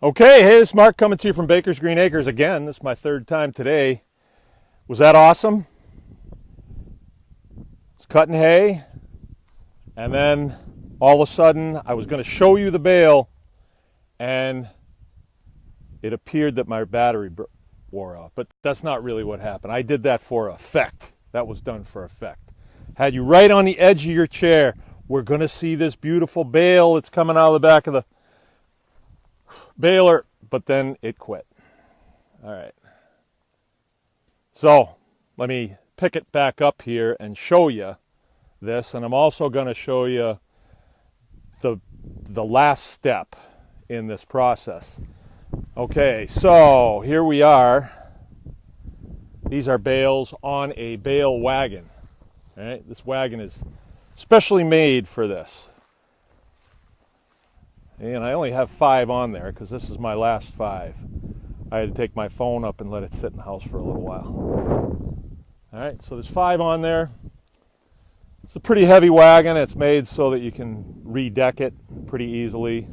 Okay, hey, it's Mark coming to you from Baker's Green Acres again. This is my third time today. Was that awesome? It's cutting hay, and then all of a sudden I was going to show you the bale, and it appeared that my battery wore out. But that's not really what happened. I did that for effect. That was done for effect. Had you right on the edge of your chair. We're going to see this beautiful bale that's coming out of the back of the baler, but then it quit. All right. So let me pick it back up here and show you this, and I'm also going to show you the last step in this process. Okay, so here we are. These are bales on a bale wagon. All right, this wagon is specially made for this. And I only have 5 on there because this is my last 5. I had to take my phone up and let it sit in the house for a little while. All right, so there's 5 on there. It's a pretty heavy wagon. It's made so that you can redeck it pretty easily.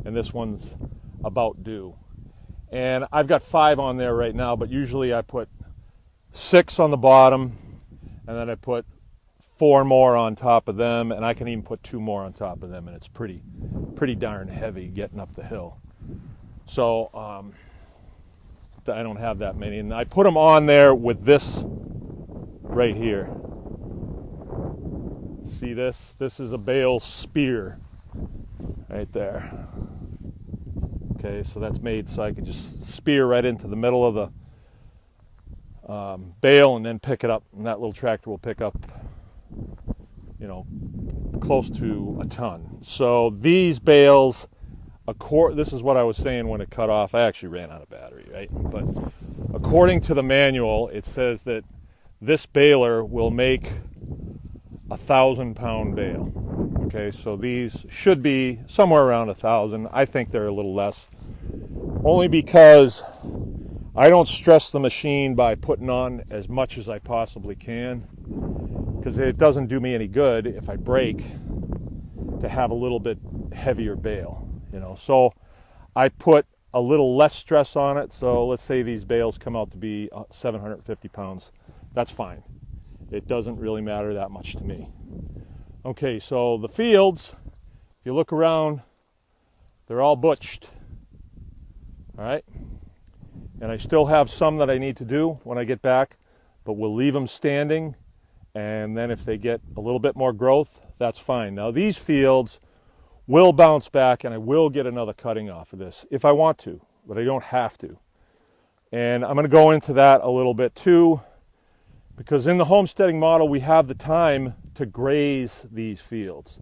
And this one's about due. And I've got 5 on there right now, but usually I put 6 on the bottom, and then I put 4 more on top of them, and I can even put 2 more on top of them, and it's pretty darn heavy getting up the hill. So I don't have that many, and I put them on there with this right here. See this? This is a bale spear right there. Okay, so that's made so I can just spear right into the middle of the bale and then pick it up, and that little tractor will pick up, you know, close to a ton. So these bales, this is what I was saying when it cut off. I actually ran out of battery, right? But according to the manual, it says that this baler will make 1,000-pound bale. Okay, so these should be somewhere around 1,000. I think they're a little less, only because I don't stress the machine by putting on as much as I possibly can, because it doesn't do me any good if I break to have a little bit heavier bale, you know. So I put a little less stress on it. So let's say these bales come out to be 750 pounds. That's fine. It doesn't really matter that much to me. Okay, so the fields, if you look around, they're all butched. All right. And I still have some that I need to do when I get back, but we'll leave them standing. And then if they get a little bit more growth, that's fine. Now these fields will bounce back, and I will get another cutting off of this if I want to, but I don't have to. And I'm going to go into that a little bit too, because in the homesteading model, we have the time to graze these fields.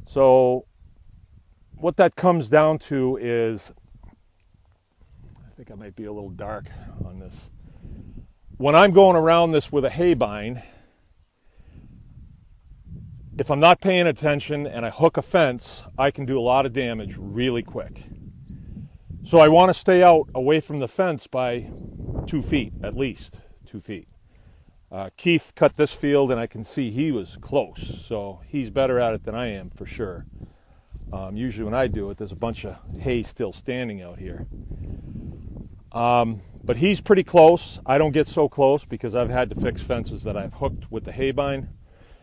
So what that comes down to is, I think I might be a little dark on this. When I'm going around this with a hay bind, if I'm not paying attention and I hook a fence, I can do a lot of damage really quick. So I want to stay out away from the fence by 2 feet, at least 2 feet. Keith cut this field, and I can see he was close, so he's better at it than I am for sure. Usually when I do it, there's a bunch of hay still standing out here. But he's pretty close. I don't get so close because I've had to fix fences that I've hooked with the hay bind,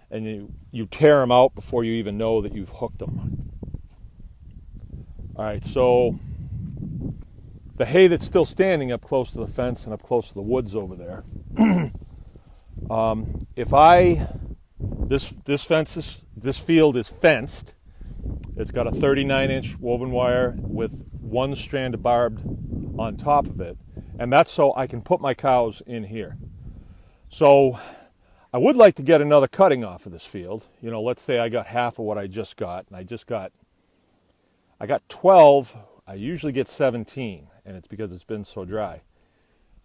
and you tear them out before you even know that you've hooked them. All right, so the hay that's still standing up close to the fence and up close to the woods over there, this field is fenced. It's got a 39-inch woven wire with 1 strand of barbed on top of it, and that's so I can put my cows in here. So I would like to get another cutting off of this field. You know, let's say I got half of what I just got, and I got 12. I usually get 17, and it's because it's been so dry.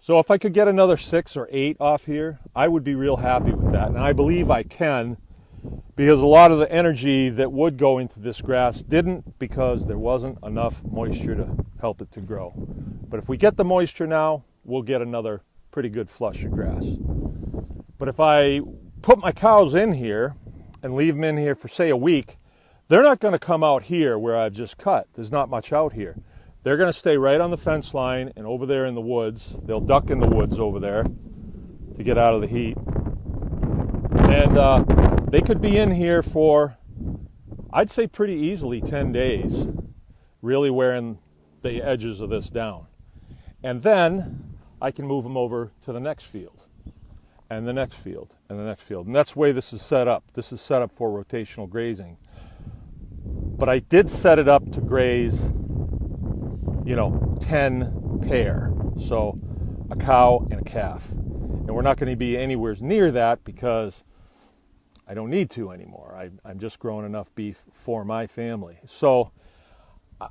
So if I could get another 6 or 8 off here, I would be real happy with that. And I believe I can, because a lot of the energy that would go into this grass didn't, because there wasn't enough moisture to help it to grow. But if we get the moisture now, we'll get another pretty good flush of grass. But if I put my cows in here and leave them in here for, say, a week, they're not going to come out here where I've just cut. There's not much out here. they're going to stay right on the fence line and over there in the woods. They'll duck in the woods over there to get out of the heat. And they could be in here for, I'd say pretty easily 10 days, really wearing the edges of this down. And then I can move them over to the next field, and the next field, and the next field. And that's the way this is set up. This is set up for rotational grazing. But I did set it up to graze, 10 pair. So a cow and a calf. And we're not going to be anywhere near that because I don't need to anymore. I'm just growing enough beef for my family. So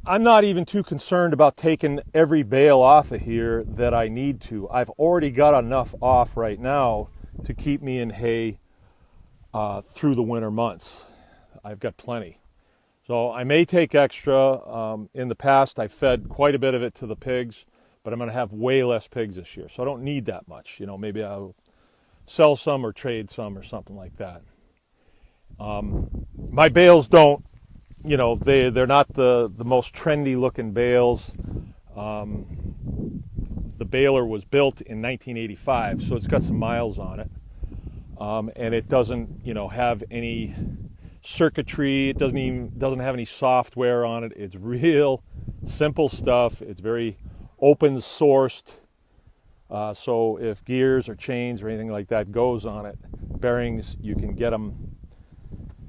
I'm not even too concerned about taking every bale off of here that I need to. I've already got enough off right now to keep me in hay through the winter months. I've got plenty. So I may take extra. In the past, I fed quite a bit of it to the pigs, but I'm going to have way less pigs this year. So I don't need that much. Maybe I'll sell some or trade some or something like that. My bales don't, they're not the most trendy looking bales. The baler was built in 1985, so it's got some miles on it. And it doesn't, have any circuitry. It doesn't have any software on it. It's real simple stuff. It's very open sourced. So if gears or chains or anything like that goes on it, bearings, you can get them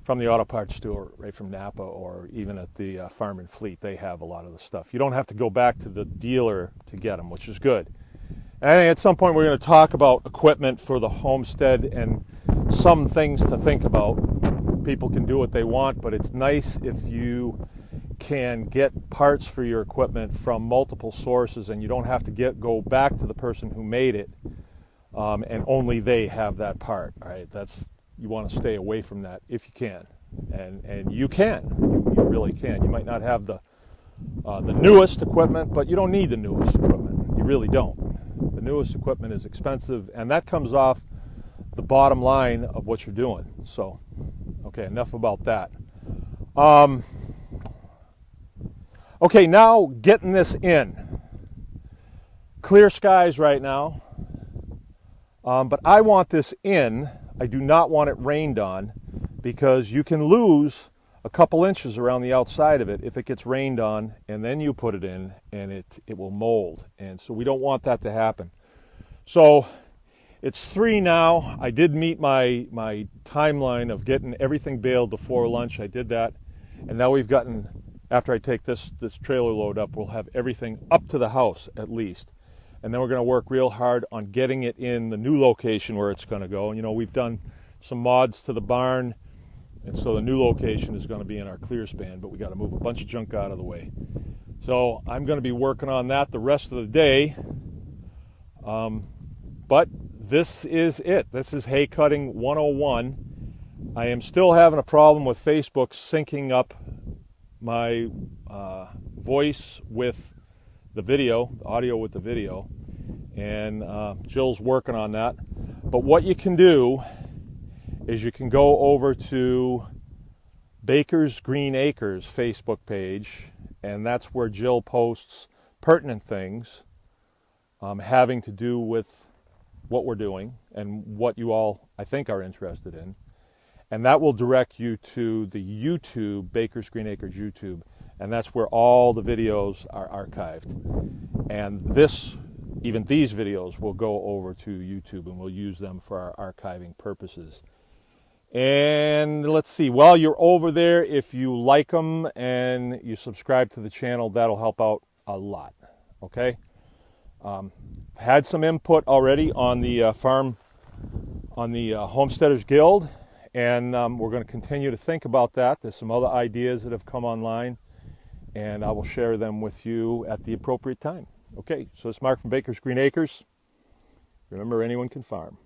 from the auto parts store, right from Napa, or even at the Farm and Fleet. They have a lot of the stuff. You don't have to go back to the dealer to get them, which is good. And at some point we're going to talk about equipment for the homestead and some things to think about. People can do what they want, but it's nice if you can get parts for your equipment from multiple sources and you don't have to go back to the person who made it, and only they have that part. All right, you want to stay away from that if you can, and you can. You really can. You might not have the newest equipment, but you don't need the newest equipment. You really don't. The newest equipment is expensive, and that comes off the bottom line of what you're doing. So, okay, enough about that. Okay, now getting this in. Clear skies right now, but I want this in. I do not want it rained on, because you can lose a couple inches around the outside of it if it gets rained on, and then you put it in and it will mold. And so we don't want that to happen. So it's 3 now. I did meet my timeline of getting everything baled before lunch. I did that. And now we've gotten, after I take this trailer load up, we'll have everything up to the house at least. And then we're going to work real hard on getting it in the new location where it's going to go. We've done some mods to the barn, and so the new location is going to be in our clear span, but we got to move a bunch of junk out of the way. So I'm going to be working on that the rest of the day. But this is it. This is hay cutting 101. I am still having a problem with Facebook syncing up my voice with the video, the audio with the video, and Jill's working on that. But what you can do is you can go over to Baker's Green Acres Facebook page, and that's where Jill posts pertinent things having to do with what we're doing and what you all, I think, are interested in. And that will direct you to the YouTube, Baker's Green Acres YouTube, and that's where all the videos are archived. And even these videos will go over to YouTube, and we'll use them for our archiving purposes. And let's see, while you're over there, if you like them and you subscribe to the channel, that'll help out a lot, okay? Had some input already on the Homesteaders Guild, and we're going to continue to think about that. There's some other ideas that have come online, and I will share them with you at the appropriate time. Okay, so it's Mark from Baker's Green Acres. Remember, anyone can farm.